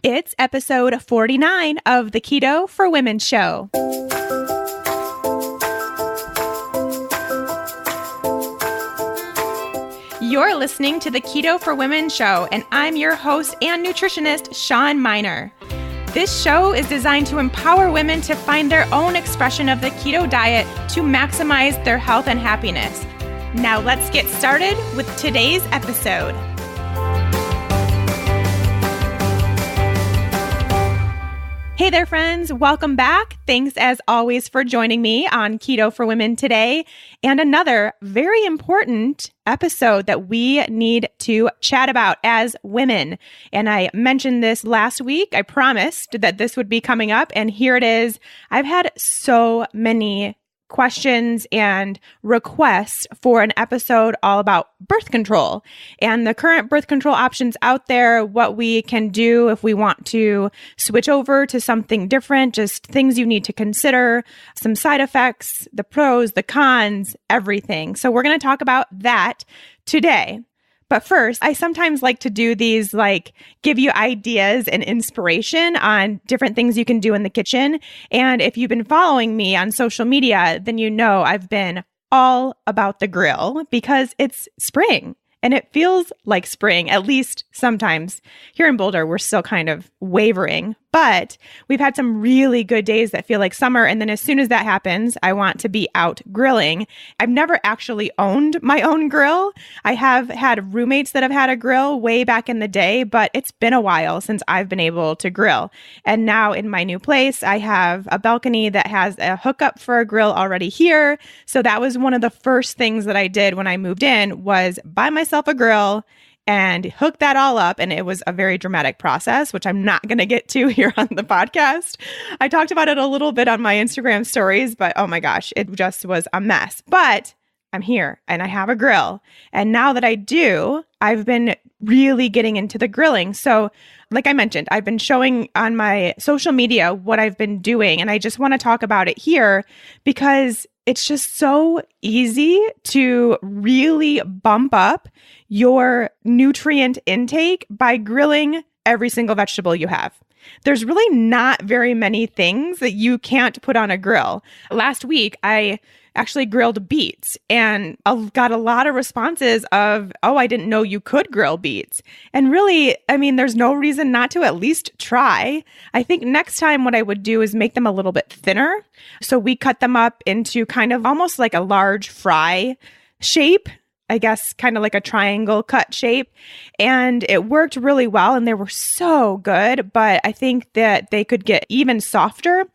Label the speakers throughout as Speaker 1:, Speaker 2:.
Speaker 1: It's episode 49 of the Keto for Women show. You're listening to the Keto for Women show, and I'm your host and nutritionist, Shawn Miner. This show is designed to empower women to find their own expression of the keto diet to maximize their health and happiness. Now let's get started with today's episode. Hey there, friends. Welcome back. Thanks as always for joining me on Keto for Women today, and another very important episode that we need to chat about as women. And I mentioned this last week. I promised that this would be coming up, and here it is. I've had so many questions and requests for an episode all about birth control and the current birth control options out there, what we can do if we want to switch over to something different, just things you need to consider, some side effects, the pros, the cons, everything. So we're going to talk about that today. But first, I sometimes like to do these, give you ideas and inspiration on different things you can do in the kitchen. And if you've been following me on social media, then you know I've been all about the grill because it's spring. And it feels like spring, at least sometimes. Here in Boulder, we're still kind of wavering, but we've had some really good days that feel like summer. And then as soon as that happens, I want to be out grilling. I've never actually owned my own grill. I have had roommates that have had a grill way back in the day, but it's been a while since I've been able to grill. And now in my new place, I have a balcony that has a hookup for a grill already here. So that was one of the first things that I did when I moved in was buy myself a grill and hook that all up. And it was a very dramatic process, which I'm not going to get to here on the podcast. I talked about it a little bit on my Instagram stories, but oh my gosh, it just was a mess. But I'm here and I have a grill. And now that I do, I've been really getting into the grilling. So like I mentioned, I've been showing on my social media what I've been doing. And I just want to talk about it here because it's just so easy to really bump up your nutrient intake by grilling every single vegetable you have. There's really not very many things that you can't put on a grill. Last week, I actually grilled beets and I got a lot of responses of, oh, I didn't know you could grill beets. And really, I mean, there's no reason not to at least try. I think next time what I would do is make them a little bit thinner. So we cut them up into kind of almost like a large fry shape. I guess kind of like a triangle cut shape. And it worked really well and they were so good, but I think that they could get even softer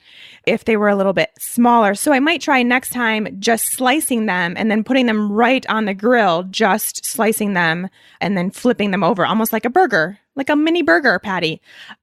Speaker 1: if they were a little bit smaller. So I might try next time just slicing them and then putting them right on the grill, just slicing them and then flipping them over almost like a burger, like a mini burger patty.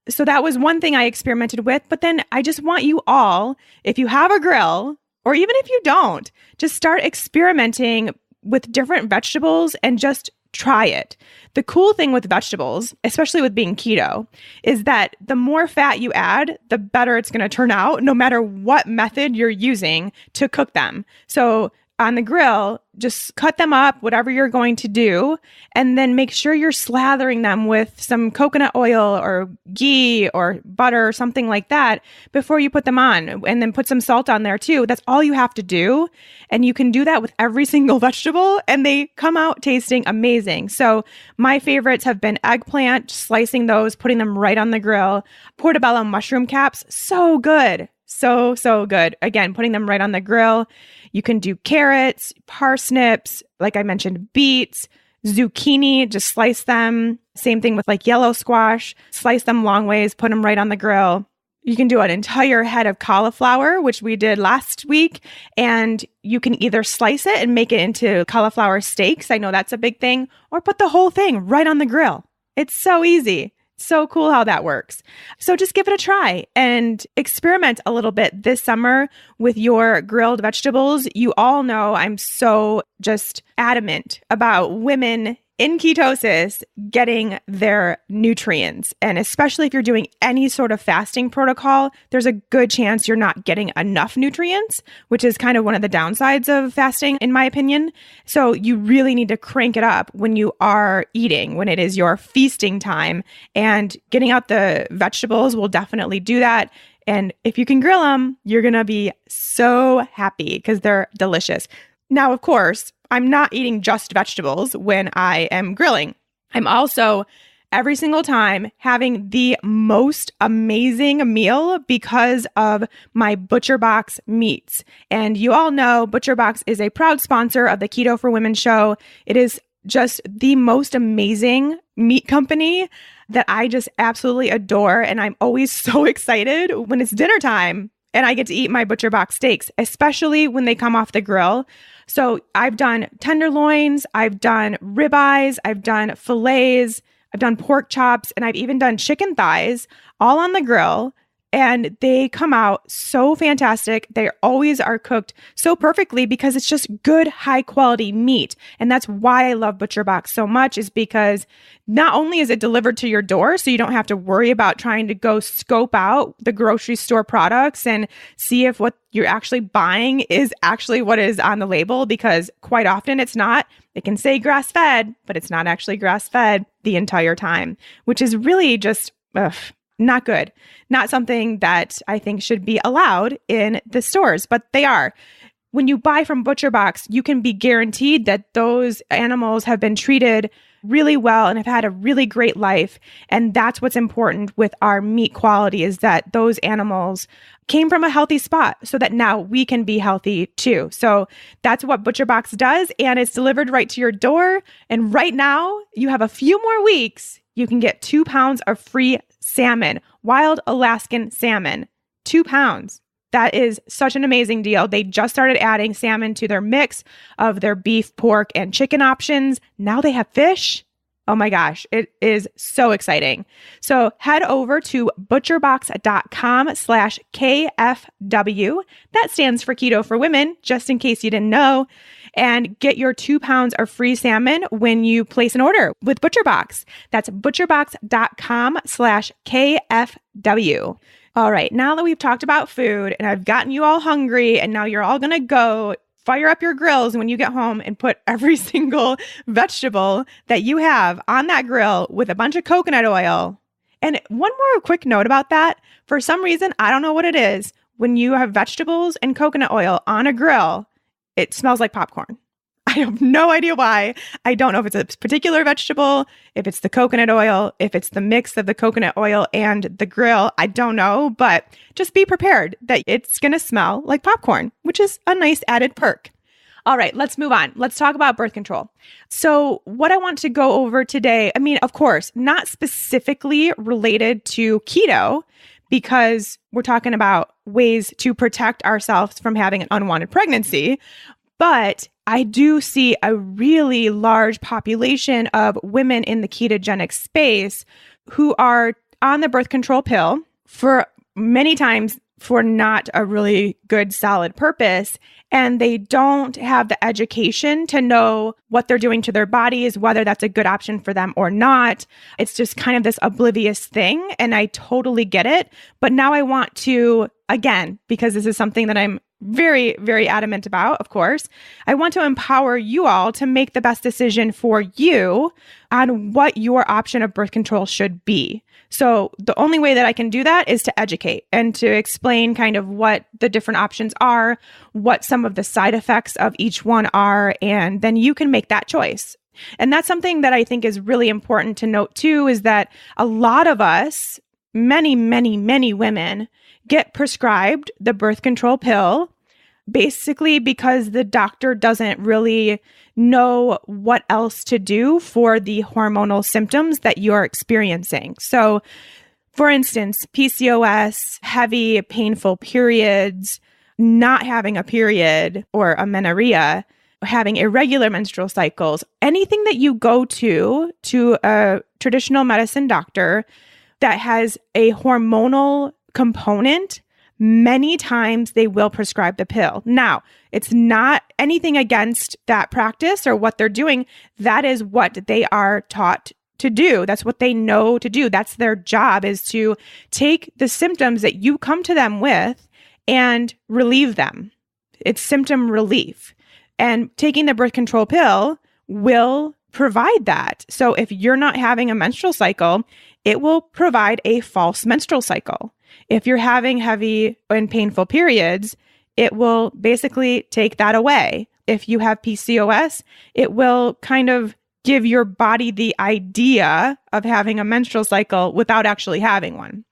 Speaker 1: So that was one thing I experimented with. But then I just want you all, if you have a grill, or even if you don't, just start experimenting with different vegetables and just try it. The cool thing with vegetables, especially with being keto, is that the more fat you add, the better it's going to turn out, no matter what method you're using to cook them. So on the grill, just cut them up, whatever you're going to do, and then make sure you're slathering them with some coconut oil or ghee or butter or something like that before you put them on, and then put some salt on there too. That's all you have to do. And you can do that with every single vegetable and they come out tasting amazing. So my favorites have been eggplant, slicing those, putting them right on the grill. Portobello mushroom caps, so good. So good. Again, putting them right on the grill. You can do carrots, parsnips, like I mentioned, beets, zucchini, just slice them. Same thing with like yellow squash, slice them long ways, put them right on the grill. You can do an entire head of cauliflower, which we did last week, and you can either slice it and make it into cauliflower steaks. I know that's a big thing, or put the whole thing right on the grill. It's so easy. So cool how that works. So just give it a try and experiment a little bit this summer with your grilled vegetables. You all know I'm so just adamant about women in ketosis getting their nutrients. And especially if you're doing any sort of fasting protocol, there's a good chance you're not getting enough nutrients, which is kind of one of the downsides of fasting, in my opinion. So you really need to crank it up when you are eating, when it is your feasting time. And getting out the vegetables will definitely do that. And if you can grill them, you're going to be so happy because they're delicious. Now, of course, I'm not eating just vegetables when I am grilling. I'm also every single time having the most amazing meal because of my ButcherBox meats. And you all know ButcherBox is a proud sponsor of the Keto for Women show. It is just the most amazing meat company that I just absolutely adore. And I'm always so excited when it's dinner time and I get to eat my ButcherBox steaks, especially when they come off the grill. So I've done tenderloins, I've done ribeyes, I've done fillets, I've done pork chops, and I've even done chicken thighs all on the grill. And they come out so fantastic. They always are cooked so perfectly because it's just good, high quality meat. And that's why I love ButcherBox so much, is because not only is it delivered to your door, so you don't have to worry about trying to go scope out the grocery store products and see if what you're actually buying is actually what is on the label, because quite often it's not. It can say grass fed, but it's not actually grass fed the entire time, which is really just, not good. Not something that I think should be allowed in the stores, but they are. When you buy from ButcherBox, you can be guaranteed that those animals have been treated really well and have had a really great life. And that's what's important with our meat quality, is that those animals came from a healthy spot so that now we can be healthy too. So that's what ButcherBox does, and it's delivered right to your door. And right now, you have a few more weeks. You can get 2 pounds of free salmon, wild Alaskan salmon, 2 pounds. That is such an amazing deal. They just started adding salmon to their mix of their beef, pork, and chicken options. Now they have fish. Oh my gosh, it is so exciting. So head over to butcherbox.com/KFW. That stands for Keto for Women, just in case you didn't know, and get your 2 pounds of free salmon when you place an order with ButcherBox. That's butcherbox.com/KFW. All right, now that we've talked about food and I've gotten you all hungry, and now you're all going to go fire up your grills when you get home and put every single vegetable that you have on that grill with a bunch of coconut oil. And one more quick note about that. For some reason, I don't know what it is, when you have vegetables and coconut oil on a grill, it smells like popcorn. I have no idea why. I don't know if it's a particular vegetable, if it's the coconut oil, if it's the mix of the coconut oil and the grill. I don't know, but just be prepared that it's going to smell like popcorn, which is a nice added perk. All right, let's move on. Let's talk about birth control. So what I want to go over today, I mean, of course, not specifically related to keto, because we're talking about ways to protect ourselves from having an unwanted pregnancy. But I do see a really large population of women in the ketogenic space who are on the birth control pill for many times for not a really good, solid purpose. And they don't have the education to know what they're doing to their bodies, whether that's a good option for them or not. It's just kind of this oblivious thing. And I totally get it. But now I want to, again, because this is something that I'm very, very adamant about, of course, I want to empower you all to make the best decision for you on what your option of birth control should be. So the only way that I can do that is to educate and to explain kind of what the different options are, what some of the side effects of each one are, and then you can make that choice. And that's something that I think is really important to note too, is that a lot of us, many, many, many women get prescribed the birth control pill basically because the doctor doesn't really know what else to do for the hormonal symptoms that you're experiencing. So, for instance, PCOS, heavy, painful periods, not having a period or amenorrhea, having irregular menstrual cycles, anything that you go to a traditional medicine doctor that has a hormonal component many times they will prescribe the pill. Now, it's not anything against that practice or what they're doing. That is what they are taught to do. That's what they know to do. That's their job, is to take the symptoms that you come to them with and relieve them. It's symptom relief. And taking the birth control pill will provide that. So if you're not having a menstrual cycle, it will provide a false menstrual cycle. If you're having heavy and painful periods, it will basically take that away. If you have PCOS, it will kind of give your body the idea of having a menstrual cycle without actually having one.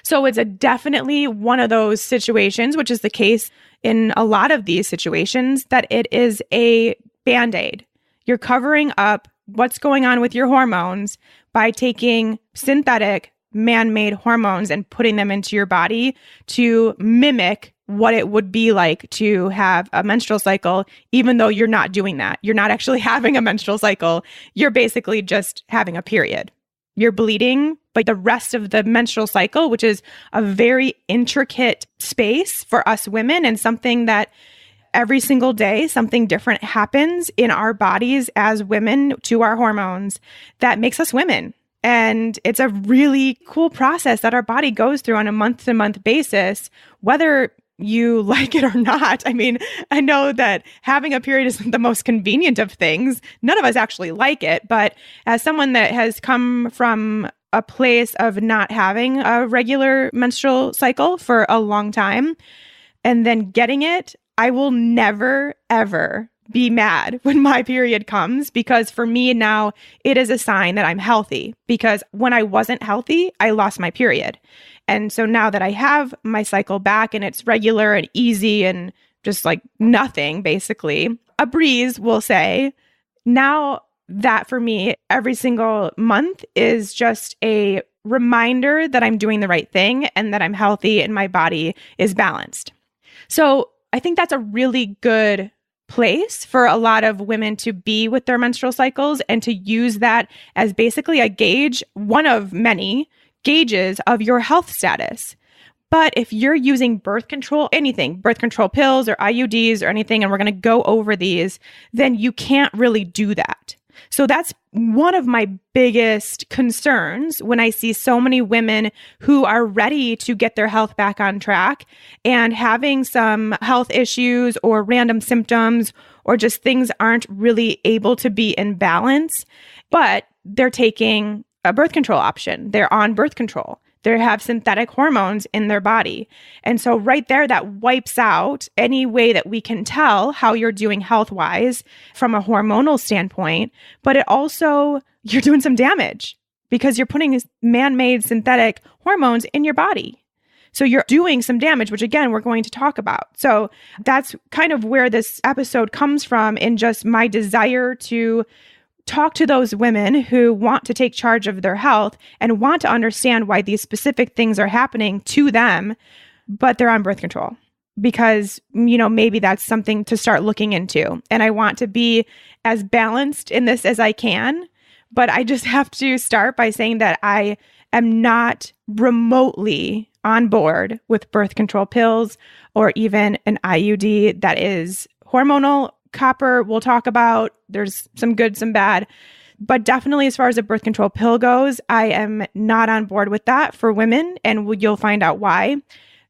Speaker 1: So it's definitely one of those situations, which is the case in a lot of these situations, that it is a Band-Aid. You're covering up what's going on with your hormones by taking synthetic man-made hormones and putting them into your body to mimic what it would be like to have a menstrual cycle, even though you're not doing that. You're not actually having a menstrual cycle. You're basically just having a period. You're bleeding, but the rest of the menstrual cycle, which is a very intricate space for us women and something that every single day, something different happens in our bodies as women to our hormones that makes us women. And it's a really cool process that our body goes through on a month-to-month basis, whether you like it or not. I mean, I know that having a period isn't the most convenient of things. None of us actually like it. But as someone that has come from a place of not having a regular menstrual cycle for a long time and then getting it, I will never, ever be mad when my period comes, because for me now, it is a sign that I'm healthy, because when I wasn't healthy, I lost my period. And so now that I have my cycle back and it's regular and easy and just like nothing, basically, a breeze, we'll say, now that for me, every single month is just a reminder that I'm doing the right thing and that I'm healthy and my body is balanced. So I think that's a really good place for a lot of women to be with their menstrual cycles and to use that as basically a gauge, one of many gauges of your health status. But if you're using birth control, anything, birth control pills or IUDs or anything, and we're going to go over these, then you can't really do that. So that's one of my biggest concerns when I see so many women who are ready to get their health back on track and having some health issues or random symptoms or just things aren't really able to be in balance, but they're taking a birth control option. They're on birth control. They have synthetic hormones in their body. And so right there, that wipes out any way that we can tell how you're doing health-wise from a hormonal standpoint. But it also, you're doing some damage because you're putting man-made synthetic hormones in your body. So you're doing some damage, which again, we're going to talk about. So that's kind of where this episode comes from, in just my desire to talk to those women who want to take charge of their health and want to understand why these specific things are happening to them, but they're on birth control, because, you know, maybe that's something to start looking into. And I want to be as balanced in this as I can, but I just have to start by saying that I am not remotely on board with birth control pills or even an IUD that is hormonal. Copper, we'll talk about. There's some good, some bad. But definitely as far as a birth control pill goes, I am not on board with that for women, and you'll find out why.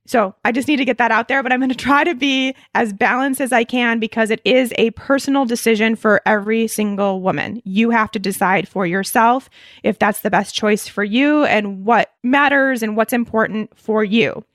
Speaker 1: So I just need to get that out there, but I'm going to try to be as balanced as I can, because it is a personal decision for every single woman. You have to decide for yourself if that's the best choice for you and what matters and what's important for you.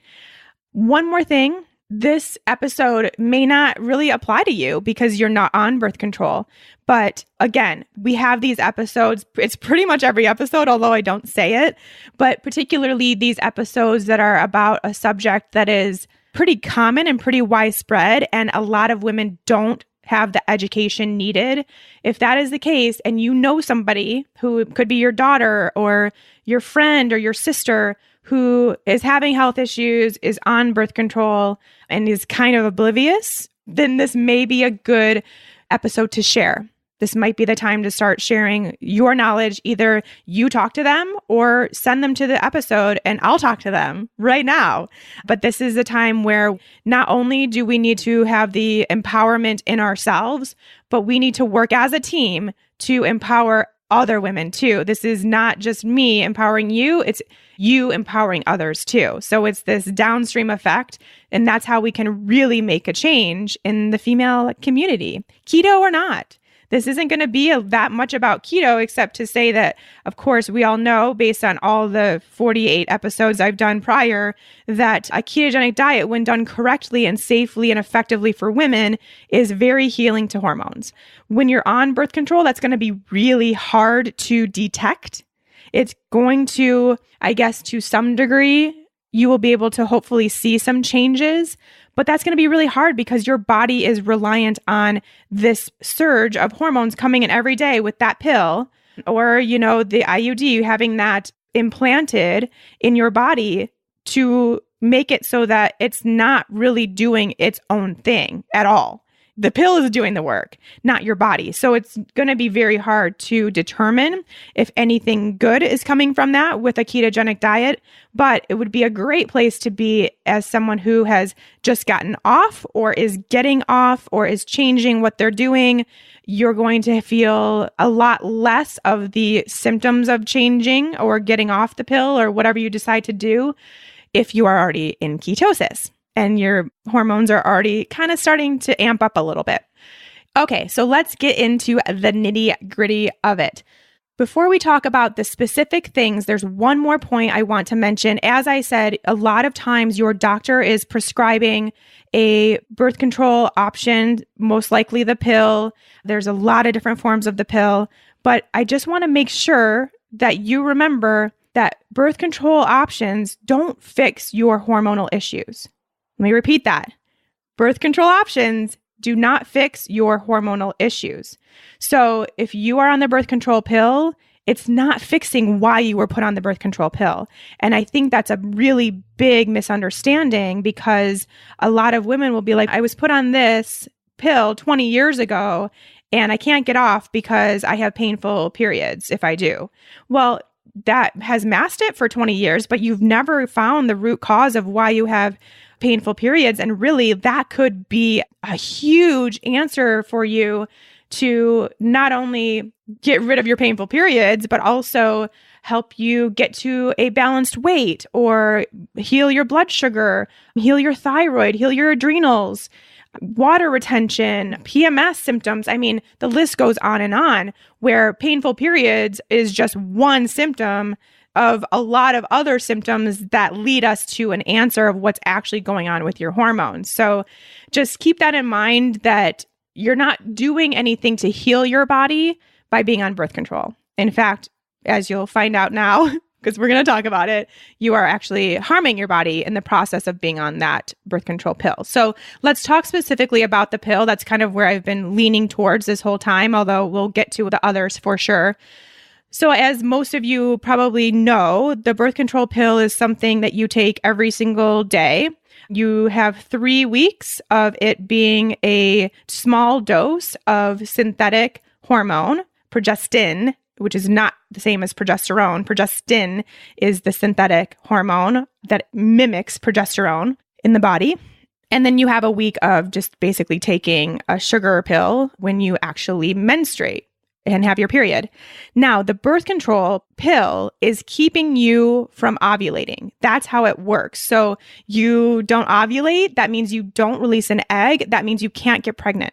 Speaker 1: One more thing. This episode may not really apply to you because you're not on birth control. But again, we have these episodes. It's pretty much every episode, although I don't say it, but particularly these episodes that are about a subject that is pretty common and pretty widespread, and a lot of women don't have the education needed. If that is the case, and you know somebody who could be your daughter or your friend or your sister who is having health issues, is on birth control, and is kind of oblivious, then this may be a good episode to share. this might be the time to start sharing your knowledge. Either you talk to them or send them to the episode and I'll talk to them right now. But this is a time where not only do we need to have the empowerment in ourselves, but we need to work as a team to empower other women too. This is not just me empowering you, it's you empowering others too. So it's this downstream effect, and that's how we can really make a change in the female community, keto or not. This isn't going to be that much about keto, except to say that, of course, we all know based on all the 48 episodes I've done prior, that a ketogenic diet, when done correctly and safely and effectively for women, is very healing to hormones. When you're on birth control, that's going to be really hard to detect. It's going to, I guess, to some degree, you will be able to hopefully see some changes, but that's going to be really hard because your body is reliant on this surge of hormones coming in every day with that pill, or, the IUD, having that implanted in your body to make it so that it's not really doing its own thing at all. The pill is doing the work, not your body. So it's going to be very hard to determine if anything good is coming from that with a ketogenic diet, but it would be a great place to be as someone who has just gotten off or is getting off or is changing what they're doing. You're going to feel a lot less of the symptoms of changing or getting off the pill or whatever you decide to do if you are already in ketosis and your hormones are already kind of starting to amp up a little bit. Okay, so let's get into the nitty-gritty of it. Before we talk about the specific things, there's one more point I want to mention. As I said, a lot of times your doctor is prescribing a birth control option, most likely the pill. There's a lot of different forms of the pill, but I just want to make sure that you remember that birth control options don't fix your hormonal issues. Let me repeat that. Birth control options do not fix your hormonal issues. So if you are on the birth control pill, it's not fixing why you were put on the birth control pill. And I think that's a really big misunderstanding because a lot of women will be like, I was put on this pill 20 years ago and I can't get off because I have painful periods if I do. Well, that has masked it for 20 years, but you've never found the root cause of why you have painful periods. And really, that could be a huge answer for you to not only get rid of your painful periods, but also help you get to a balanced weight or heal your blood sugar, heal your thyroid, heal your adrenals, water retention, PMS symptoms. I mean, the list goes on, where painful periods is just one symptom of a lot of other symptoms that lead us to an answer of what's actually going on with your hormones. So just keep that in mind, that you're not doing anything to heal your body by being on birth control. In fact, as you'll find out now, because we're going to talk about it, you are actually harming your body in the process of being on that birth control pill. So let's talk specifically about the pill. That's kind of where I've been leaning towards this whole time, although we'll get to the others for sure. So as most of you probably know, the birth control pill is something that you take every single day. You have 3 weeks of it being a small dose of synthetic hormone, progestin, which is not the same as progesterone. Progestin is the synthetic hormone that mimics progesterone in the body. And then you have a week of just basically taking a sugar pill when you actually menstruate and have your period. Now, the birth control pill is keeping you from ovulating. That's how it works. So you don't ovulate. That means you don't release an egg. That means you can't get pregnant.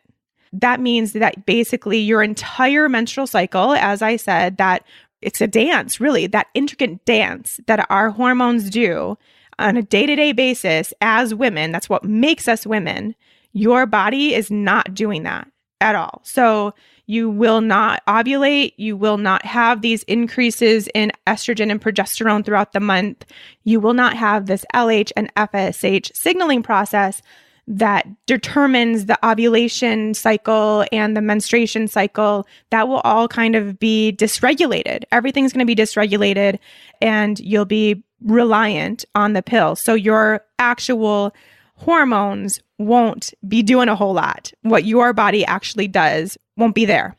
Speaker 1: That means that basically your entire menstrual cycle, as I said, that it's a dance, really, that intricate dance that our hormones do on a day-to-day basis as women. That's what makes us women. Your body is not doing that at all. So you will not ovulate. You will not have these increases in estrogen and progesterone throughout the month. You will not have this LH and FSH signaling process that determines the ovulation cycle and the menstruation cycle. That will all kind of be dysregulated. Everything's going to be dysregulated and you'll be reliant on the pill. So your actual hormones won't be doing a whole lot. What your body actually does won't be there.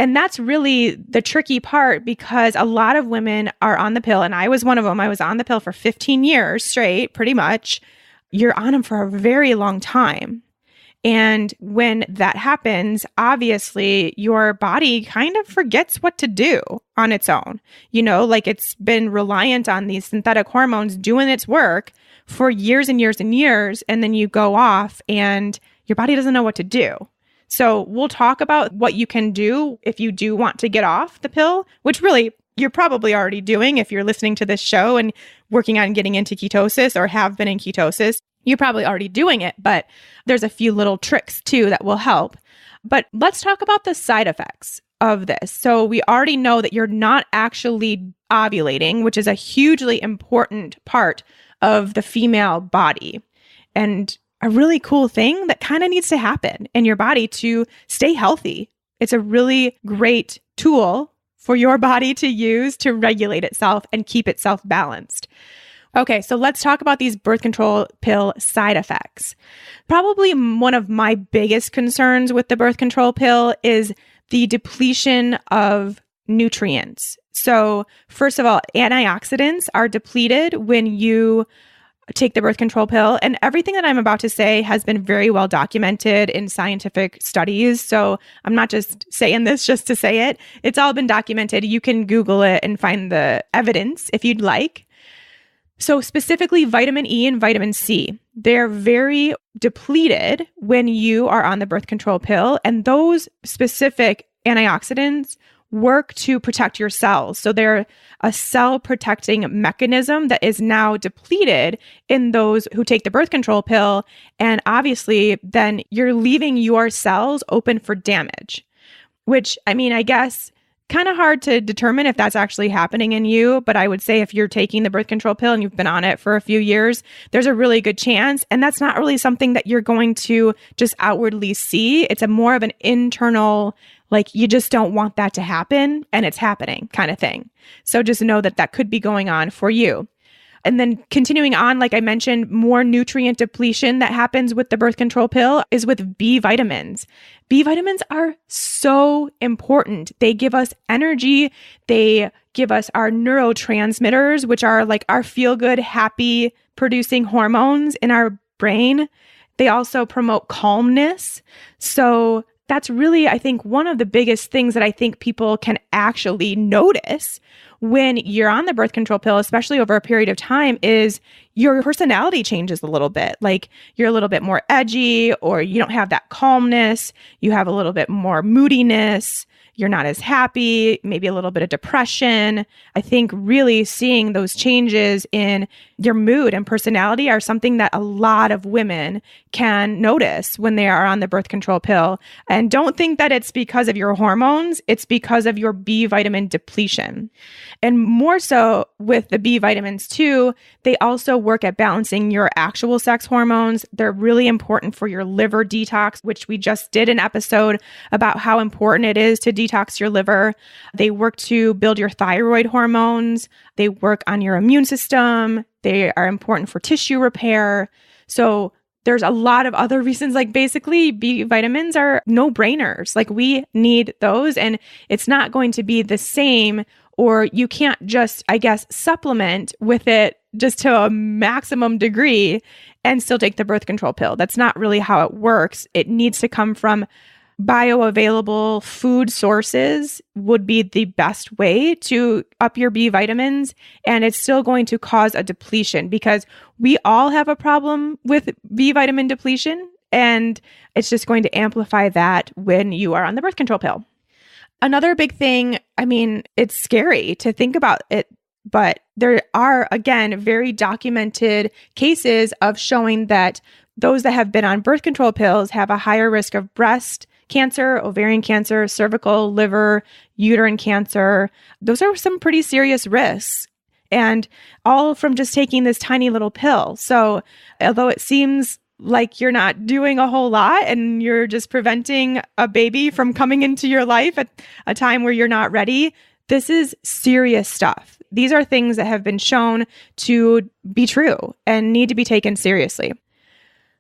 Speaker 1: And that's really the tricky part because a lot of women are on the pill, and I was one of them. I was on the pill for 15 years straight, pretty much. You're on them for a very long time. And when that happens, obviously your body kind of forgets what to do on its own. Like it's been reliant on these synthetic hormones doing its work for years and years and years. And then you go off and your body doesn't know what to do. So we'll talk about what you can do if you do want to get off the pill, which really you're probably already doing if you're listening to this show and working on getting into ketosis or have been in ketosis. You're probably already doing it, but there's a few little tricks too that will help. But let's talk about the side effects of this. So we already know that you're not actually ovulating, which is a hugely important part of the female body. And a really cool thing that kind of needs to happen in your body to stay healthy. It's a really great tool for your body to use to regulate itself and keep itself balanced. Okay, so let's talk about these birth control pill side effects. Probably one of my biggest concerns with the birth control pill is the depletion of nutrients. So first of all, antioxidants are depleted when you take the birth control pill. And everything that I'm about to say has been very well documented in scientific studies. So I'm not just saying this just to say it. It's all been documented. You can Google it and find the evidence if you'd like. So specifically vitamin E and vitamin C, they're very depleted when you are on the birth control pill. And those specific antioxidants work to protect your cells. So they're a cell protecting mechanism that is now depleted in those who take the birth control pill. And obviously, then you're leaving your cells open for damage, which, I guess, kind of hard to determine if that's actually happening in you. But I would say if you're taking the birth control pill and you've been on it for a few years, there's a really good chance. And that's not really something that you're going to just outwardly see. It's a more of an internal, like you just don't want that to happen and it's happening kind of thing. So just know that that could be going on for you. And then continuing on, like I mentioned, more nutrient depletion that happens with the birth control pill is with B vitamins. B vitamins are so important. They give us energy. They give us our neurotransmitters, which are like our feel-good, happy producing hormones in our brain. They also promote calmness. So that's really, I think, one of the biggest things that I think people can actually notice when you're on the birth control pill, especially over a period of time, is your personality changes a little bit. Like you're a little bit more edgy, or you don't have that calmness. You have a little bit more moodiness. You're not as happy, maybe a little bit of depression. I think really seeing those changes in your mood and personality are something that a lot of women can notice when they are on the birth control pill. And don't think that it's because of your hormones. It's because of your B vitamin depletion. And more so with the B vitamins too, they also work at balancing your actual sex hormones. They're really important for your liver detox, which we just did an episode about how important it is to detox your liver. They work to build your thyroid hormones. They work on your immune system. They are important for tissue repair. So there's a lot of other reasons, like basically B vitamins are no-brainers. Like we need those, and it's not going to be the same, or you can't just, I guess, supplement with it just to a maximum degree and still take the birth control pill. That's not really how it works. It needs to come from bioavailable food sources would be the best way to up your B vitamins. And it's still going to cause a depletion because we all have a problem with B vitamin depletion. And it's just going to amplify that when you are on the birth control pill. Another big thing, it's scary to think about it, but there are, again, very documented cases of showing that those that have been on birth control pills have a higher risk of breast cancer, ovarian cancer, cervical, liver, uterine cancer. Those are some pretty serious risks, and all from just taking this tiny little pill. So although it seems like you're not doing a whole lot and you're just preventing a baby from coming into your life at a time where you're not ready, this is serious stuff. These are things that have been shown to be true and need to be taken seriously.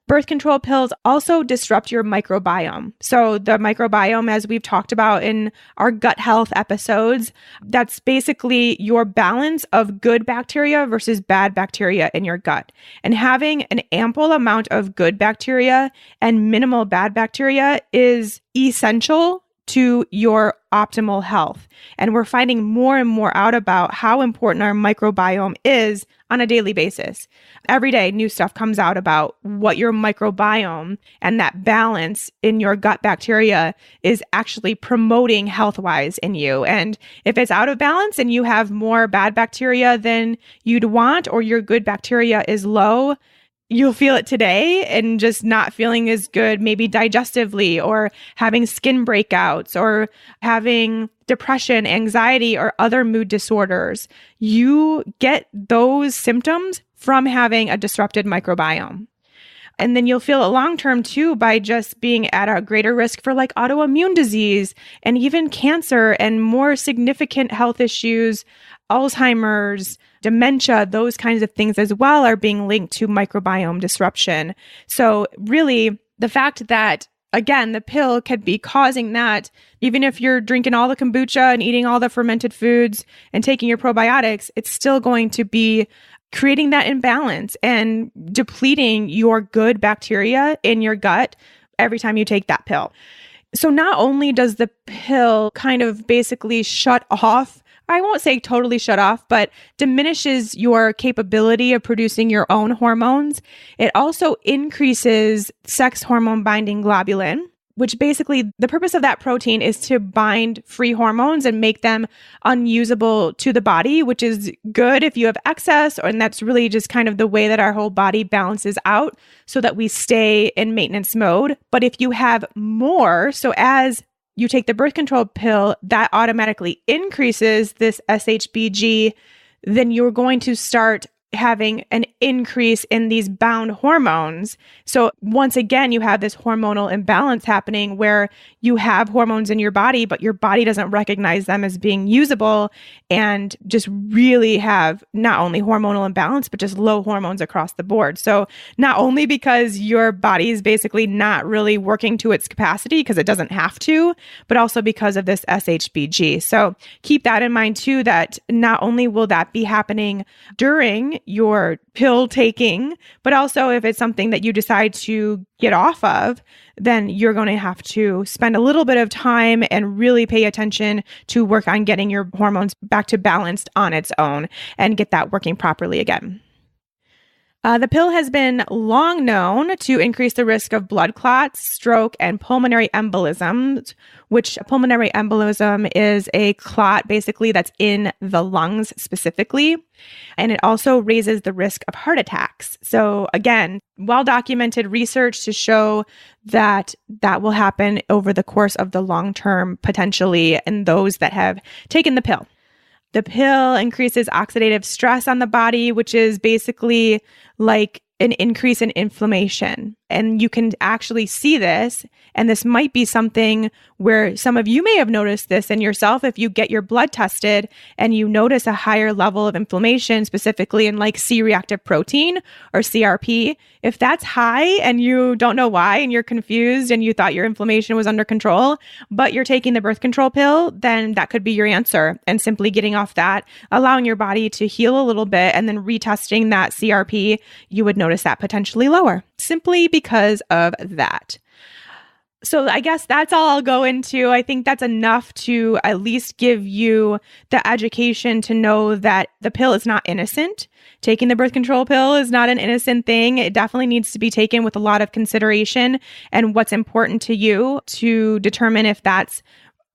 Speaker 1: Birth control pills also disrupt your microbiome. So the microbiome, as we've talked about in our gut health episodes, that's basically your balance of good bacteria versus bad bacteria in your gut. And having an ample amount of good bacteria and minimal bad bacteria is essential to your optimal health. And we're finding more and more out about how important our microbiome is on a daily basis. Every day, new stuff comes out about what your microbiome and that balance in your gut bacteria is actually promoting health-wise in you. And if it's out of balance and you have more bad bacteria than you'd want, or your good bacteria is low, you'll feel it today and just not feeling as good, maybe digestively, or having skin breakouts, or having depression, anxiety, or other mood disorders. You get those symptoms from having a disrupted microbiome. And then you'll feel it long-term too by just being at a greater risk for like autoimmune disease and even cancer and more significant health issues, Alzheimer's, dementia, those kinds of things as well are being linked to microbiome disruption. So really, the fact that, again, the pill could be causing that, even if you're drinking all the kombucha and eating all the fermented foods and taking your probiotics, it's still going to be creating that imbalance and depleting your good bacteria in your gut every time you take that pill. So not only does the pill kind of basically shut off, I won't say totally shut off, but diminishes your capability of producing your own hormones, it also increases sex hormone binding globulin, which basically the purpose of that protein is to bind free hormones and make them unusable to the body, which is good if you have excess, and that's really just kind of the way that our whole body balances out so that we stay in maintenance mode. But if you have more, so as you take the birth control pill, that automatically increases this SHBG, then you're going to start having an increase in these bound hormones. So once again, you have this hormonal imbalance happening where you have hormones in your body, but your body doesn't recognize them as being usable and just really have not only hormonal imbalance, but just low hormones across the board. So not only because your body is basically not really working to its capacity because it doesn't have to, but also because of this SHBG. So keep that in mind too, that not only will that be happening during your pill taking, but also if it's something that you decide to get off of, then you're going to have to spend a little bit of time and really pay attention to work on getting your hormones back to balanced on its own and get that working properly again. The pill has been long known to increase the risk of blood clots, stroke, and pulmonary embolisms, which pulmonary embolism is a clot basically that's in the lungs specifically. And it also raises the risk of heart attacks. So again, well-documented research to show that that will happen over the course of the long term, potentially in those that have taken the pill. The pill increases oxidative stress on the body, which is basically like an increase in inflammation. And you can actually see this. And this might be something where some of you may have noticed this in yourself if you get your blood tested and you notice a higher level of inflammation, specifically in like C-reactive protein or CRP. If that's high and you don't know why and you're confused and you thought your inflammation was under control, but you're taking the birth control pill, then that could be your answer. And simply getting off that, allowing your body to heal a little bit and then retesting that CRP, you would notice that potentially lower simply because of that. So I guess that's all I'll go into. I think that's enough to at least give you the education to know that the pill is not innocent. Taking the birth control pill is not an innocent thing. It definitely needs to be taken with a lot of consideration and what's important to you to determine if that's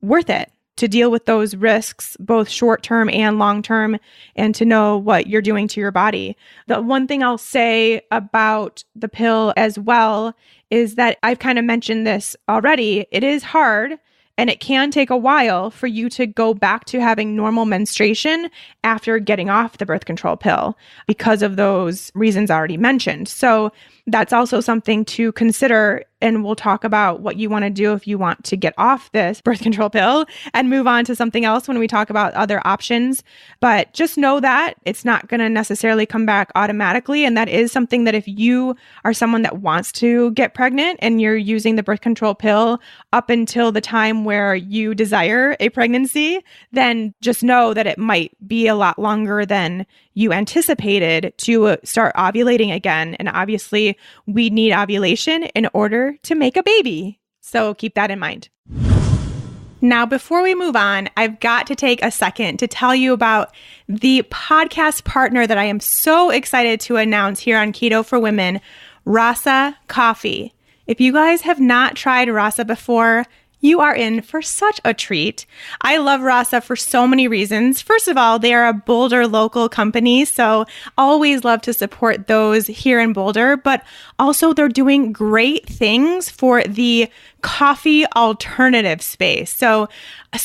Speaker 1: worth it, to deal with those risks, both short-term and long-term, and to know what you're doing to your body. The one thing I'll say about the pill as well is that I've kind of mentioned this already. It is hard and it can take a while for you to go back to having normal menstruation after getting off the birth control pill because of those reasons already mentioned. So that's also something to consider and we'll talk about what you want to do if you want to get off this birth control pill and move on to something else when we talk about other options. But just know that it's not going to necessarily come back automatically. And that is something that if you are someone that wants to get pregnant and you're using the birth control pill up until the time where you desire a pregnancy, then just know that it might be a lot longer than you anticipated to start ovulating again. And obviously, we need ovulation in order to make a baby. So keep that in mind. Now, before we move on, I've got to take a second to tell you about the podcast partner that I am so excited to announce here on Keto for Women, Rasa Coffee. If you guys have not tried Rasa before, you are in for such a treat. I love Rasa for so many reasons. First of all, they are a Boulder local company, so always love to support those here in Boulder, but also they're doing great things for the coffee alternative space. So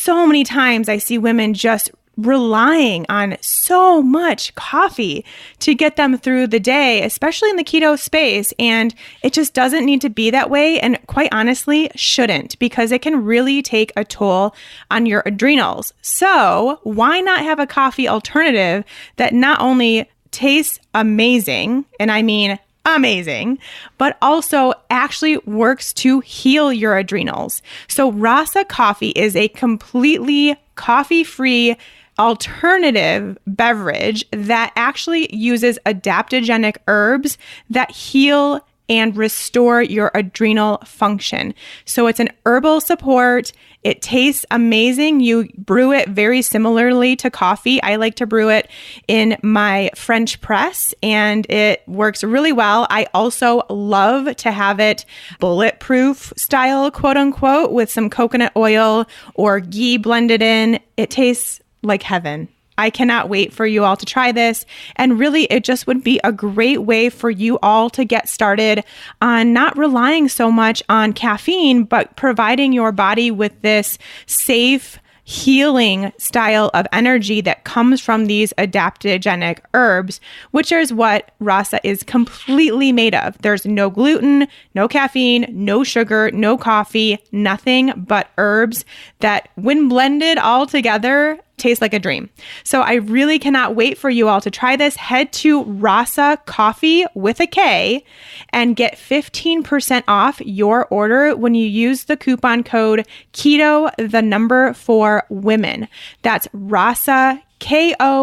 Speaker 1: many times I see women just relying on so much coffee to get them through the day, especially in the keto space. And it just doesn't need to be that way. And quite honestly, shouldn't, because it can really take a toll on your adrenals. So why not have a coffee alternative that not only tastes amazing, and I mean amazing, but also actually works to heal your adrenals. So Rasa Coffee is a completely coffee-free alternative beverage that actually uses adaptogenic herbs that heal and restore your adrenal function. So it's an herbal support. It tastes amazing. You brew it very similarly to coffee. I like to brew it in my French press and it works really well. I also love to have it bulletproof style, quote unquote, with some coconut oil or ghee blended in. It tastes like heaven. I cannot wait for you all to try this. And really, it just would be a great way for you all to get started on not relying so much on caffeine, but providing your body with this safe, healing style of energy that comes from these adaptogenic herbs, which is what Rasa is completely made of. There's no gluten, no caffeine, no sugar, no coffee, nothing but herbs that when blended all together taste like a dream. So I really cannot wait for you all to try this. Head to Rasa Coffee with a K and get 15% off your order when you use the coupon code KETO4WOMEN. That's Rasa, KOFFEE.com.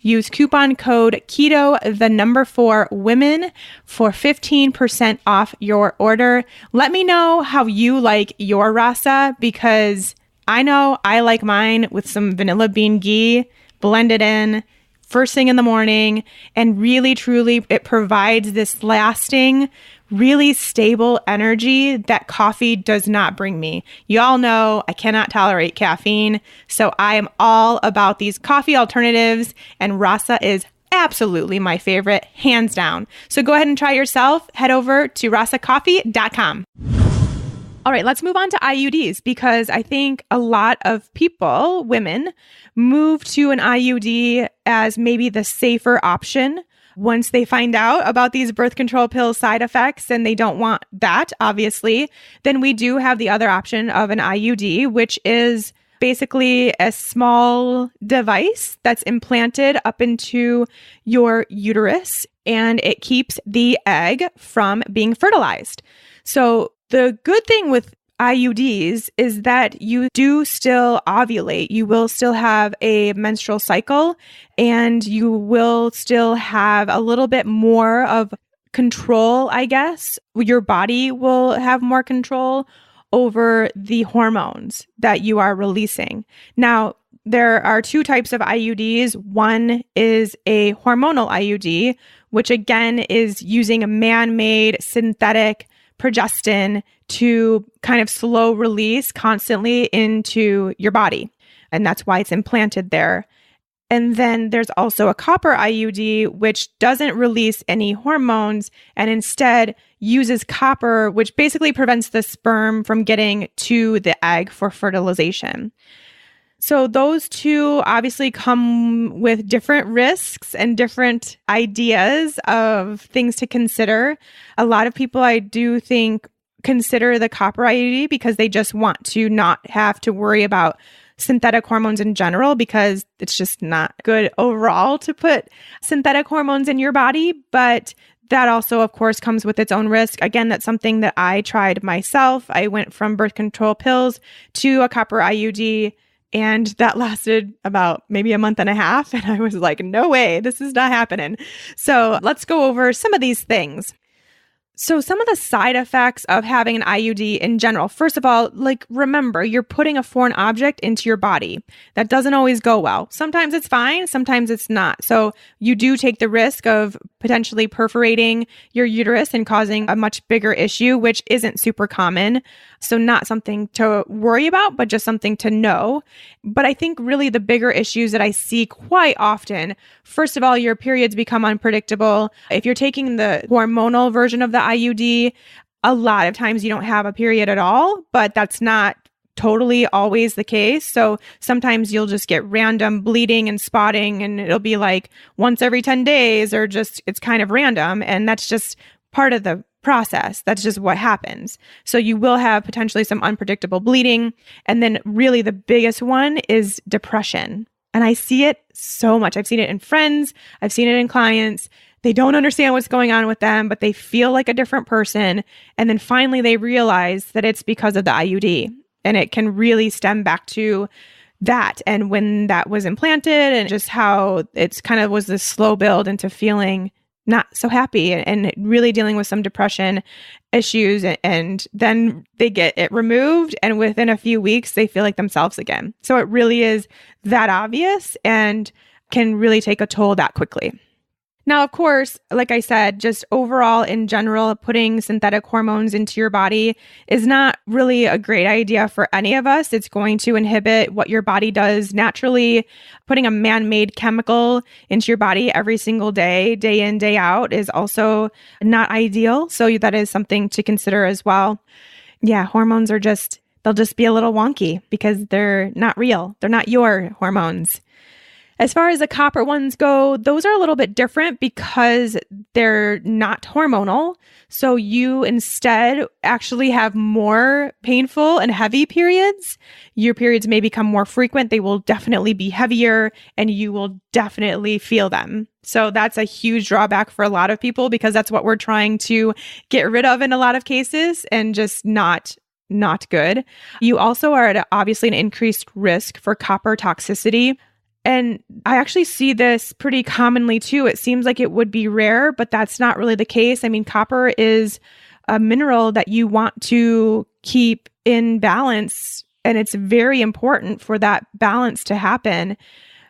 Speaker 1: Use coupon code KETO4WOMEN for 15% off your order. Let me know how you like your Rasa, because I know I like mine with some vanilla bean ghee blended in first thing in the morning. And really, truly, it provides this lasting, really stable energy that coffee does not bring me. You all know I cannot tolerate caffeine. So I am all about these coffee alternatives, and Rasa is absolutely my favorite, hands down. So go ahead and try it yourself. Head over to rasacoffee.com. All right, let's move on to IUDs, because I think a lot of people, women, move to an IUD as maybe the safer option once they find out about these birth control pill side effects, and they don't want that, obviously. Then we do have the other option of an IUD, which is basically a small device that's implanted up into your uterus, and it keeps the egg from being fertilized. So the good thing with IUDs is that you do still ovulate. You will still have a menstrual cycle, and you will still have a little bit more of control, I guess. Your body will have more control over the hormones that you are releasing. Now, there are two types of IUDs. One is a hormonal IUD, which again is using a man-made synthetic progestin to kind of slow release constantly into your body. And that's why it's implanted there. And then there's also a copper IUD, which doesn't release any hormones and instead uses copper, which basically prevents the sperm from getting to the egg for fertilization. So those two obviously come with different risks and different ideas of things to consider. A lot of people, I do think, consider the copper IUD because they just want to not have to worry about synthetic hormones in general, because it's just not good overall to put synthetic hormones in your body. But that also, of course, comes with its own risk. Again, that's something that I tried myself. I went from birth control pills to a copper IUD, and that lasted about maybe a month and a half. And I was like, no way, this is not happening. So let's go over some of these things. So some of the side effects of having an IUD in general, first of all, remember, you're putting a foreign object into your body. That doesn't always go well. Sometimes it's fine, sometimes it's not. So you do take the risk of potentially perforating your uterus and causing a much bigger issue, which isn't super common. So not something to worry about, but just something to know. But I think really the bigger issues that I see quite often, first of all, your periods become unpredictable. If you're taking the hormonal version of the IUD, a lot of times you don't have a period at all, but that's not totally always the case. So sometimes you'll just get random bleeding and spotting, and it'll be like once every 10 days, or just, it's kind of random. And that's just part of the process. That's just what happens. So you will have potentially some unpredictable bleeding. And then really the biggest one is depression. And I see it so much. I've seen it in friends. I've seen it in clients. They don't understand what's going on with them, but they feel like a different person. And then finally they realize that it's because of the IUD. And it can really stem back to that. And when that was implanted, and just how it's kind of was this slow build into feeling not so happy and really dealing with some depression issues. And then they get it removed, and within a few weeks, they feel like themselves again. So it really is that obvious and can really take a toll that quickly. Now, of course, like I said, just overall in general, putting synthetic hormones into your body is not really a great idea for any of us. It's going to inhibit what your body does naturally. Putting a man-made chemical into your body every single day, day in, day out, is also not ideal. So that is something to consider as well. Yeah, hormones are they'll just be a little wonky because they're not real. They're not your hormones. As far as the copper ones go, those are a little bit different because they're not hormonal. So you instead actually have more painful and heavy periods. Your periods may become more frequent. They will definitely be heavier, and you will definitely feel them. So that's a huge drawback for a lot of people, because that's what we're trying to get rid of in a lot of cases, and just not good. You also are at obviously an increased risk for copper toxicity. And I actually see this pretty commonly too. It seems like it would be rare, but that's not really the case. I mean, copper is a mineral that you want to keep in balance, and it's very important for that balance to happen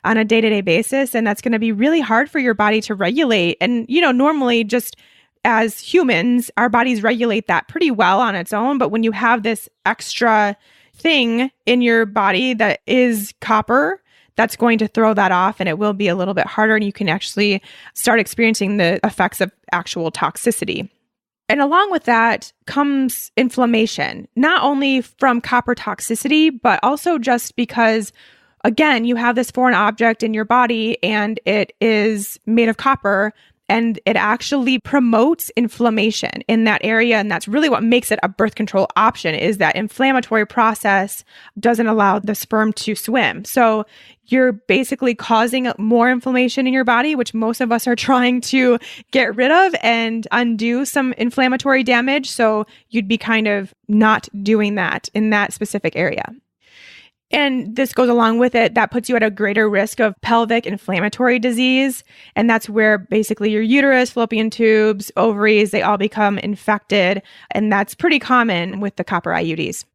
Speaker 1: on a day-to-day basis. And that's going to be really hard for your body to regulate. And, normally just as humans, our bodies regulate that pretty well on its own. But when you have this extra thing in your body that is copper, that's going to throw that off, and it will be a little bit harder, and you can actually start experiencing the effects of actual toxicity. And along with that comes inflammation, not only from copper toxicity, but also just because, again, you have this foreign object in your body and it is made of copper, and it actually promotes inflammation in that area. And that's really what makes it a birth control option, is that inflammatory process doesn't allow the sperm to swim. So you're basically causing more inflammation in your body, which most of us are trying to get rid of and undo some inflammatory damage. So you'd be kind of not doing that in that specific area. And this goes along with it, that puts you at a greater risk of pelvic inflammatory disease. And that's where basically your uterus, fallopian tubes, ovaries, they all become infected. And that's pretty common with the copper IUDs.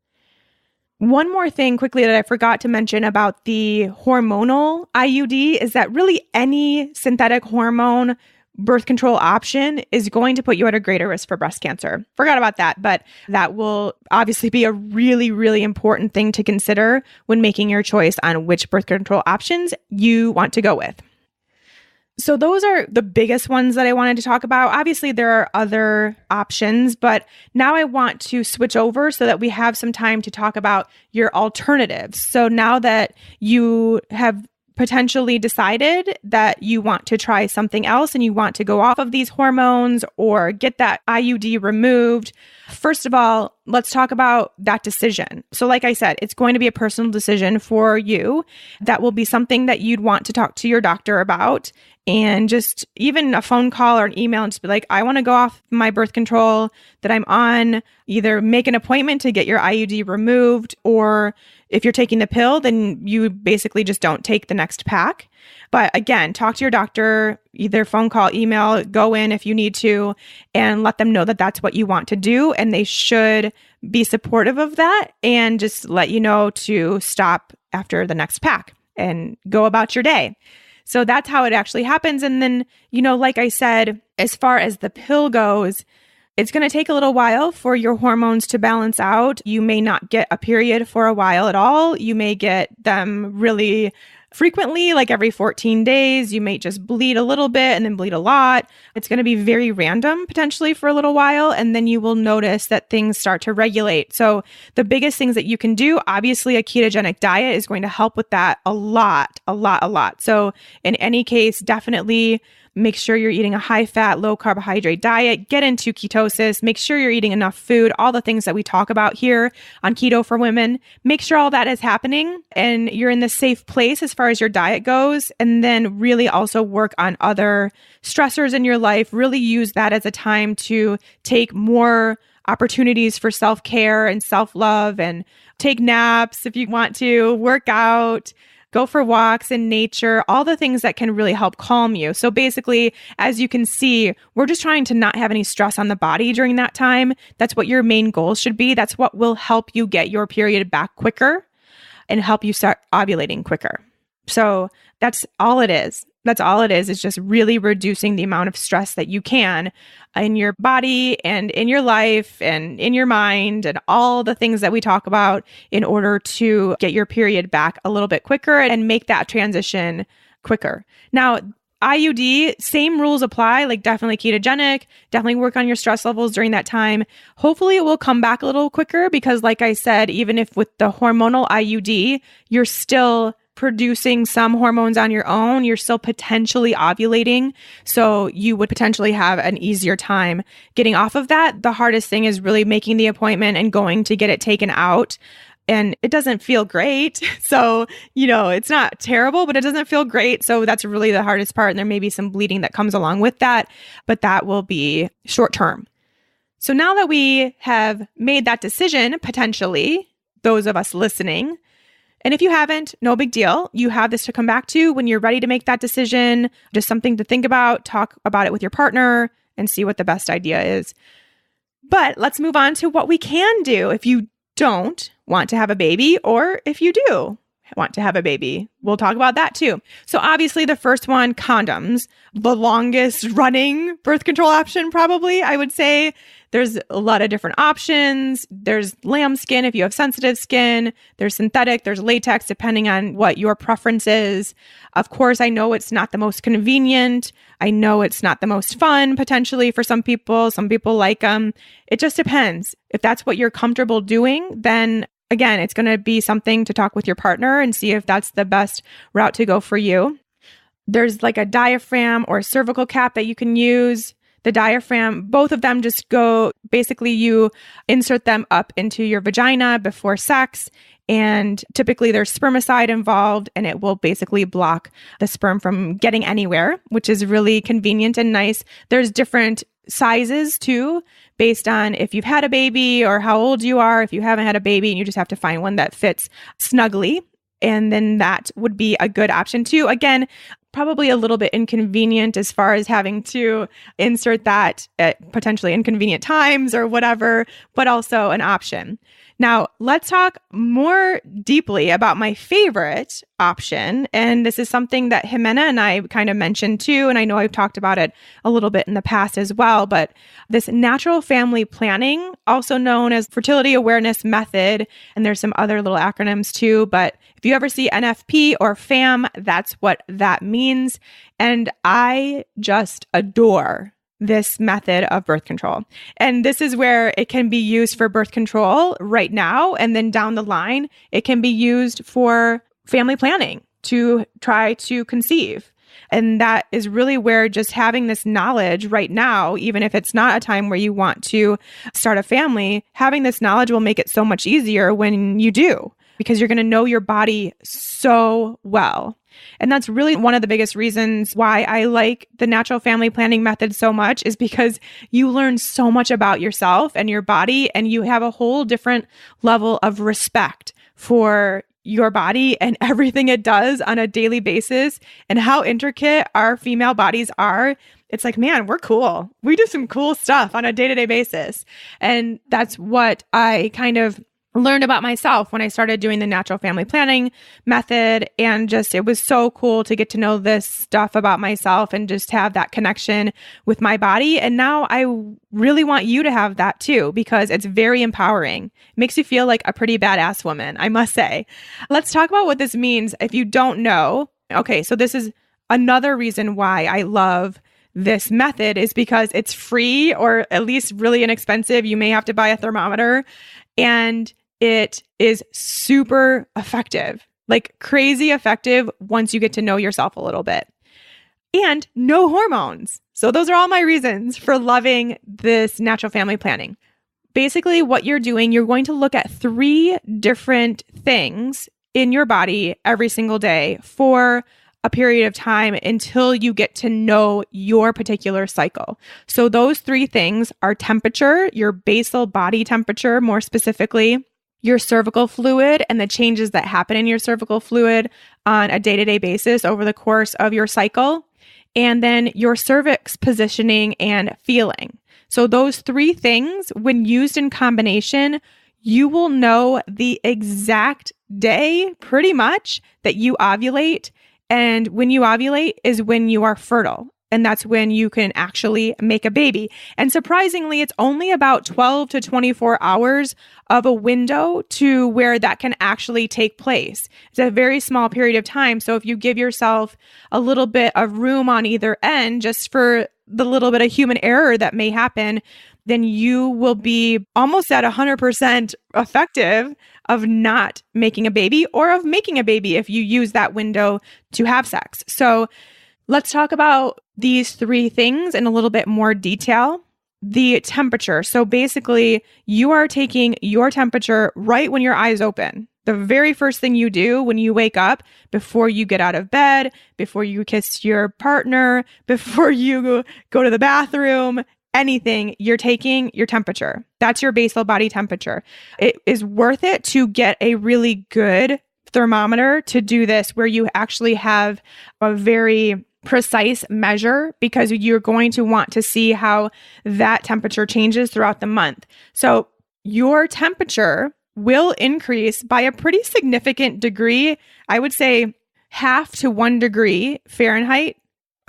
Speaker 1: One more thing quickly that I forgot to mention about the hormonal IUD is that really any synthetic hormone birth control option is going to put you at a greater risk for breast cancer. Forgot about that, but that will obviously be a really, really important thing to consider when making your choice on which birth control options you want to go with. So those are the biggest ones that I wanted to talk about. Obviously, there are other options, but now I want to switch over so that we have some time to talk about your alternatives. So now that you have potentially decided that you want to try something else and you want to go off of these hormones or get that IUD removed, first of all, let's talk about that decision. So like I said, it's going to be a personal decision for you. That will be something that you'd want to talk to your doctor about, and just even a phone call or an email and just be like, I want to go off my birth control that I'm on. Either make an appointment to get your IUD removed, or if you're taking the pill, then you basically just don't take the next pack. But again, talk to your doctor, either phone call, email, go in if you need to, and let them know that that's what you want to do. And they should be supportive of that and just let you know to stop after the next pack and go about your day. So that's how it actually happens. And then, like I said, as far as the pill goes, it's going to take a little while for your hormones to balance out. You may not get a period for a while at all. You may get them really frequently, like every 14 days. You may just bleed a little bit and then bleed a lot. It's going to be very random potentially for a little while. And then you will notice that things start to regulate. So the biggest things that you can do, obviously a ketogenic diet is going to help with that a lot. So in any case, definitely make sure you're eating a high-fat, low-carbohydrate diet. Get into ketosis. Make sure you're eating enough food. All the things that we talk about here on Keto for Women. Make sure all that is happening and you're in the safe place as far as your diet goes. And then really also work on other stressors in your life. Really use that as a time to take more opportunities for self-care and self-love, and take naps if you want to, work out, go for walks in nature, all the things that can really help calm you. So basically, as you can see, we're just trying to not have any stress on the body during that time. That's what your main goal should be. That's what will help you get your period back quicker and help you start ovulating quicker. So that's all it is. That's all it is just really reducing the amount of stress that you can in your body and in your life and in your mind and all the things that we talk about in order to get your period back a little bit quicker and make that transition quicker. Now, IUD, same rules apply, like definitely ketogenic, definitely work on your stress levels during that time. Hopefully it will come back a little quicker because like I said, even if with the hormonal IUD, you're still producing some hormones on your own, you're still potentially ovulating. So you would potentially have an easier time getting off of that. The hardest thing is really making the appointment and going to get it taken out. And it doesn't feel great. So, it's not terrible, but it doesn't feel great. So that's really the hardest part. And there may be some bleeding that comes along with that, but that will be short term. So now that we have made that decision, potentially, those of us listening, and if you haven't, no big deal. You have this to come back to when you're ready to make that decision, just something to think about, talk about it with your partner and see what the best idea is. But let's move on to what we can do if you don't want to have a baby, or if you do want to have a baby. We'll talk about that too. So obviously the first one, condoms, the longest running birth control option, probably, I would say. There's a lot of different options. There's lambskin if you have sensitive skin. There's synthetic, there's latex, depending on what your preference is. Of course, I know it's not the most convenient. I know it's not the most fun, potentially, for some people. Some people like them. It just depends. If that's what you're comfortable doing, then again, it's going to be something to talk with your partner and see if that's the best route to go for you. There's like a diaphragm or a cervical cap that you can use. The diaphragm, both of them just go, basically you insert them up into your vagina before sex, and typically there's spermicide involved, and it will basically block the sperm from getting anywhere, which is really convenient and nice. There's different sizes too, based on if you've had a baby or how old you are. If you haven't had a baby, and you just have to find one that fits snugly, and then that would be a good option too. Again, probably a little bit inconvenient as far as having to insert that at potentially inconvenient times or whatever, but also an option. Now, let's talk more deeply about my favorite option. And this is something that Jimena and I kind of mentioned too. And I know I've talked about it a little bit in the past as well. But this natural family planning, also known as fertility awareness method, and there's some other little acronyms too. But if you ever see NFP or FAM, that's what that means. And I just adore this method of birth control. And this is where it can be used for birth control right now. And then down the line, it can be used for family planning to try to conceive. And that is really where just having this knowledge right now, even if it's not a time where you want to start a family, having this knowledge will make it so much easier when you do, because you're going to know your body so well. And that's really one of the biggest reasons why I like the natural family planning method so much, is because you learn so much about yourself and your body, and you have a whole different level of respect for your body and everything it does on a daily basis, and how intricate our female bodies are. It's like, man, we're cool. We do some cool stuff on a day-to-day basis. And that's what I kind of learned about myself when I started doing the natural family planning method. And just, it was so cool to get to know this stuff about myself and just have that connection with my body. And now I really want you to have that too, because it's very empowering. It makes you feel like a pretty badass woman, I must say. Let's talk about what this means if you don't know. Okay, so this is another reason why I love this method, is because it's free, or at least really inexpensive. You may have to buy a thermometer, and it is super effective, like crazy effective once you get to know yourself a little bit. And no hormones. So those are all my reasons for loving this natural family planning. Basically, what you're doing, you're going to look at 3 different things in your body every single day for a period of time until you get to know your particular cycle. So those 3 things are temperature, your basal body temperature, more specifically, your cervical fluid and the changes that happen in your cervical fluid on a day-to-day basis over the course of your cycle, and then your cervix positioning and feeling. So those 3 things, when used in combination, you will know the exact day pretty much that you ovulate. And when you ovulate is when you are fertile. And that's when you can actually make a baby. And surprisingly, it's only about 12 to 24 hours of a window to where that can actually take place. It's a very small period of time. So if you give yourself a little bit of room on either end, just for the little bit of human error that may happen, then you will be almost at 100% effective of not making a baby, or of making a baby if you use that window to have sex. So let's talk about these 3 things in a little bit more detail. The temperature. So basically, you are taking your temperature right when your eyes open. The very first thing you do when you wake up, before you get out of bed, before you kiss your partner, before you go to the bathroom, anything, you're taking your temperature. That's your basal body temperature. It is worth it to get a really good thermometer to do this, where you actually have a very precise measure, because you're going to want to see how that temperature changes throughout the month. So your temperature will increase by a pretty significant degree. I would say 0.5 to 1 degree Fahrenheit.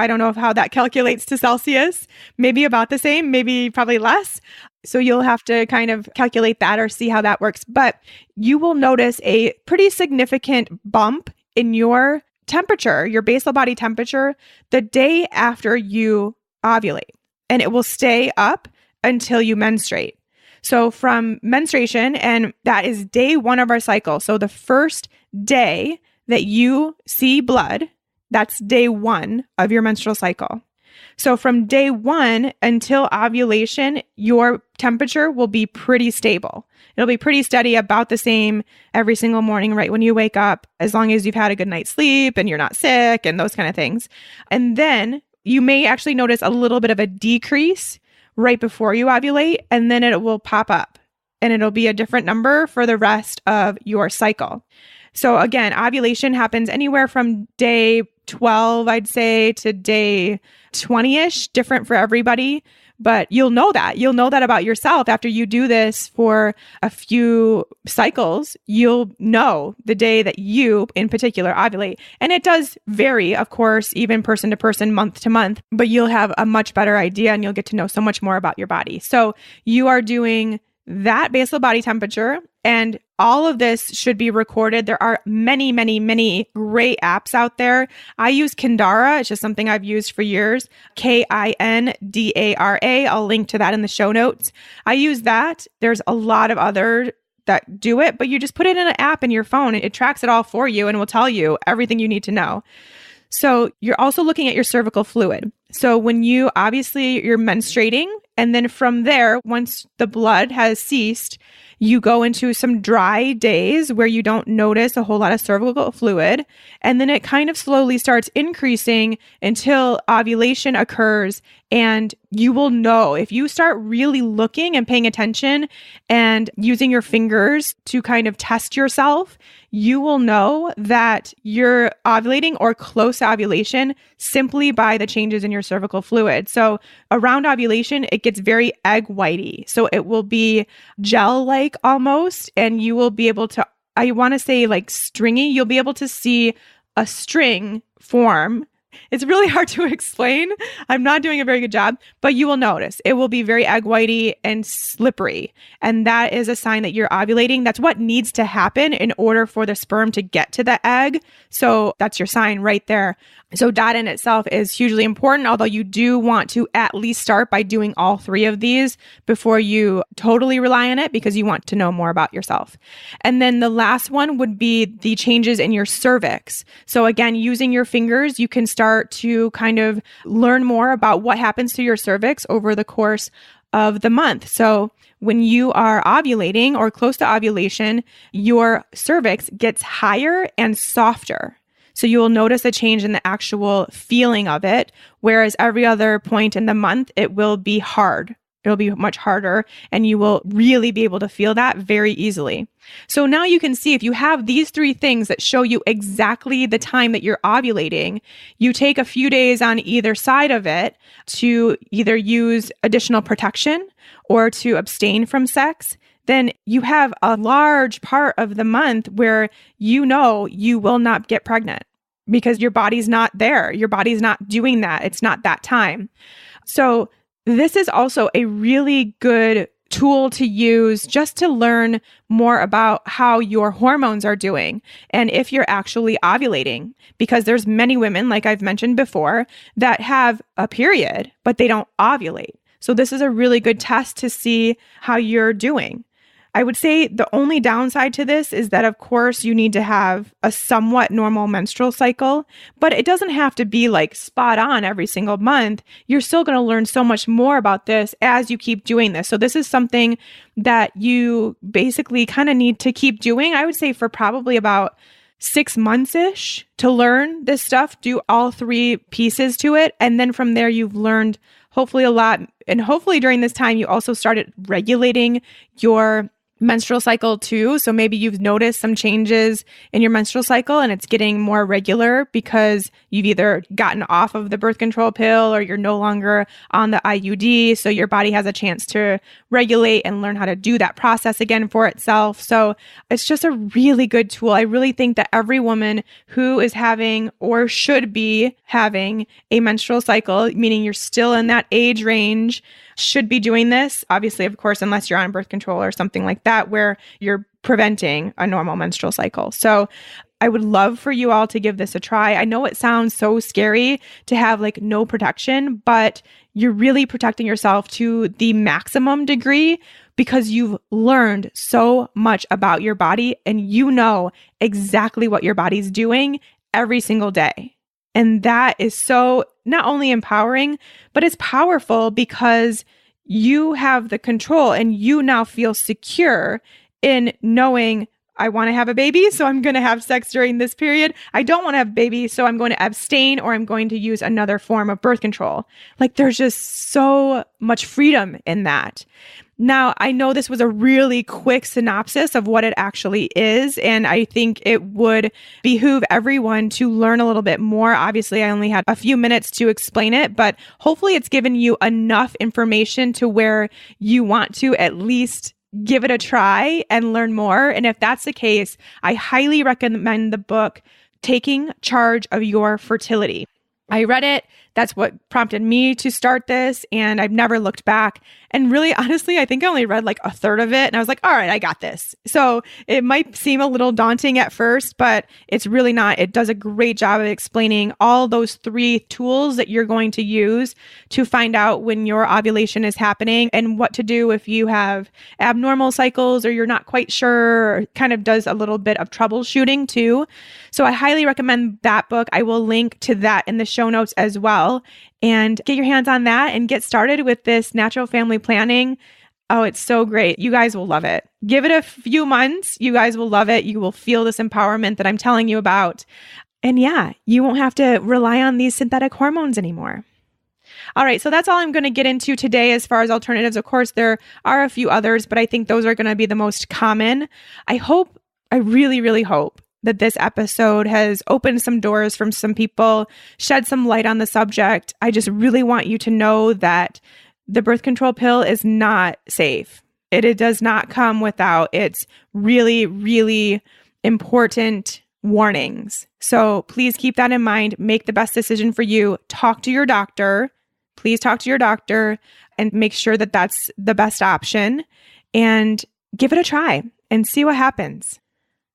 Speaker 1: I don't know how that calculates to Celsius, maybe about the same, maybe probably less. So you'll have to kind of calculate that or see how that works. But you will notice a pretty significant bump in your temperature, your basal body temperature, the day after you ovulate. And it will stay up until you menstruate. So from menstruation, and that is day 1 of our cycle. So the first day that you see blood, that's day 1 of your menstrual cycle. So from day 1 until ovulation, your temperature will be pretty stable. It'll be pretty steady, about the same every single morning, right when you wake up, as long as you've had a good night's sleep and you're not sick and those kind of things. And then you may actually notice a little bit of a decrease right before you ovulate, and then it will pop up and it'll be a different number for the rest of your cycle. So again, ovulation happens anywhere from day 12, I'd say, to day 20-ish, different for everybody. but you'll know that. You'll know that about yourself after you do this for a few cycles. You'll know the day that you, in particular, ovulate. And it does vary, of course, even person to person, month to month, but you'll have a much better idea and you'll get to know so much more about your body. So you are doing that basal body temperature, and all of this should be recorded. There are many, many, many great apps out there. I use Kindara. It's just something I've used for years. Kindara. I'll link to that in the show notes. I use that. There's a lot of other that do it, but you just put it in an app in your phone and it tracks it all for you and will tell you everything you need to know. So you're also looking at your cervical fluid. So when you're menstruating, and then from there, once the blood has ceased, you go into some dry days where you don't notice a whole lot of cervical fluid. And then it kind of slowly starts increasing until ovulation occurs. And you will know if you start really looking and paying attention and using your fingers to kind of test yourself, you will know that you're ovulating or close to ovulation simply by the changes in your cervical fluid. So around ovulation, it gets very egg whitey. So it will be gel-like almost, and you will be able to, I want to say like stringy, you'll be able to see a string form. It's really hard to explain. I'm not doing a very good job, but you will notice it will be very egg whitey and slippery. And that is a sign that you're ovulating. That's what needs to happen in order for the sperm to get to the egg. So that's your sign right there. So that in itself is hugely important, although you do want to at least start by doing all three of these before you totally rely on it, because you want to know more about yourself. And then the last one would be the changes in your cervix. So again, using your fingers, you can start to kind of learn more about what happens to your cervix over the course of the month. So when you are ovulating or close to ovulation, your cervix gets higher and softer. So you will notice a change in the actual feeling of it, whereas every other point in the month, it will be hard. It'll be much harder, and you will really be able to feel that very easily. So now you can see if you have these three things that show you exactly the time that you're ovulating, you take a few days on either side of it to either use additional protection or to abstain from sex, then you have a large part of the month where you know you will not get pregnant because your body's not there. Your body's not doing that. It's not that time. So this is also a really good tool to use just to learn more about how your hormones are doing and if you're actually ovulating, because there's many women, like I've mentioned before, that have a period, but they don't ovulate. So this is a really good test to see how you're doing. I would say the only downside to this is that, of course, you need to have a somewhat normal menstrual cycle, but it doesn't have to be like spot on every single month. You're still going to learn so much more about this as you keep doing this. So this is something that you basically kind of need to keep doing, I would say, for probably about 6 months-ish to learn this stuff, do all three pieces to it. And then from there, you've learned hopefully a lot. And hopefully during this time, you also started regulating your menstrual cycle too. So maybe you've noticed some changes in your menstrual cycle and it's getting more regular because you've either gotten off of the birth control pill or you're no longer on the IUD. So your body has a chance to regulate and learn how to do that process again for itself. So it's just a really good tool. I really think that every woman who is having or should be having a menstrual cycle, meaning you're still in that age range, should be doing this. Obviously, of course, unless you're on birth control or something like that, where you're preventing a normal menstrual cycle. So I would love for you all to give this a try. I know it sounds so scary to have like no protection, but you're really protecting yourself to the maximum degree because you've learned so much about your body and you know exactly what your body's doing every single day. And that is so not only empowering, but it's powerful because you have the control and you now feel secure in knowing I want to have a baby, so I'm going to have sex during this period. I don't want to have a baby, so I'm going to abstain or I'm going to use another form of birth control. Like there's just so much freedom in that. Now, I know this was a really quick synopsis of what it actually is, and I think it would behoove everyone to learn a little bit more. Obviously, I only had a few minutes to explain it, but hopefully it's given you enough information to where you want to at least give it a try and learn more. And if that's the case, I highly recommend the book, Taking Charge of Your Fertility. I read it. That's what prompted me to start this. And I've never looked back. And really, honestly, I think I only read like a third of it. And I was like, all right, I got this. So it might seem a little daunting at first, but it's really not. It does a great job of explaining all those 3 tools that you're going to use to find out when your ovulation is happening and what to do if you have abnormal cycles or you're not quite sure, or kind of does a little bit of troubleshooting too. So I highly recommend that book. I will link to that in the show notes as well. And get your hands on that and get started with this natural family planning. Oh, it's so great. You guys will love it. Give it a few months. You guys will love it. You will feel this empowerment that I'm telling you about. And yeah, you won't have to rely on these synthetic hormones anymore. All right, so that's all I'm going to get into today as far as alternatives. Of course, there are a few others, but I think those are going to be the most common. I really, really hope that this episode has opened some doors from some people, shed some light on the subject. I just really want you to know that the birth control pill is not safe. It does not come without its really, really important warnings. So please keep that in mind. Make the best decision for you. Talk to your doctor. Please talk to your doctor and make sure that that's the best option and give it a try and see what happens.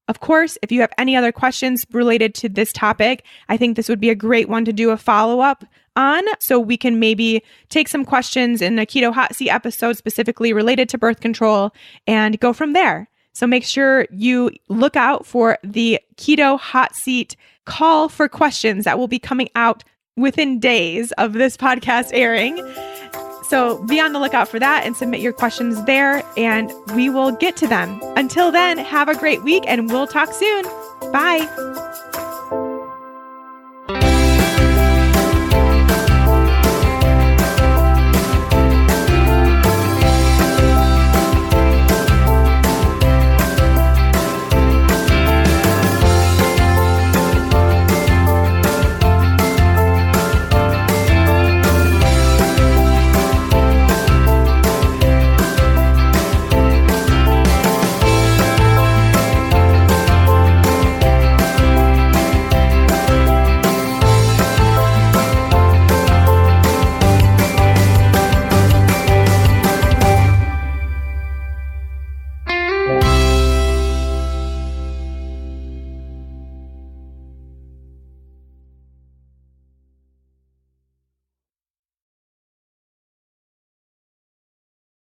Speaker 1: Of course, if you have any other questions related to this topic, I think this would be a great one to do a follow-up on. So we can maybe take some questions in a Keto Hot Seat episode specifically related to birth control and go from there. So make sure you look out for the Keto Hot Seat call for questions that will be coming out within days of this podcast airing. So be on the lookout for that and submit your questions there, and we will get to them. Until then, have a great week, and we'll talk soon. Bye.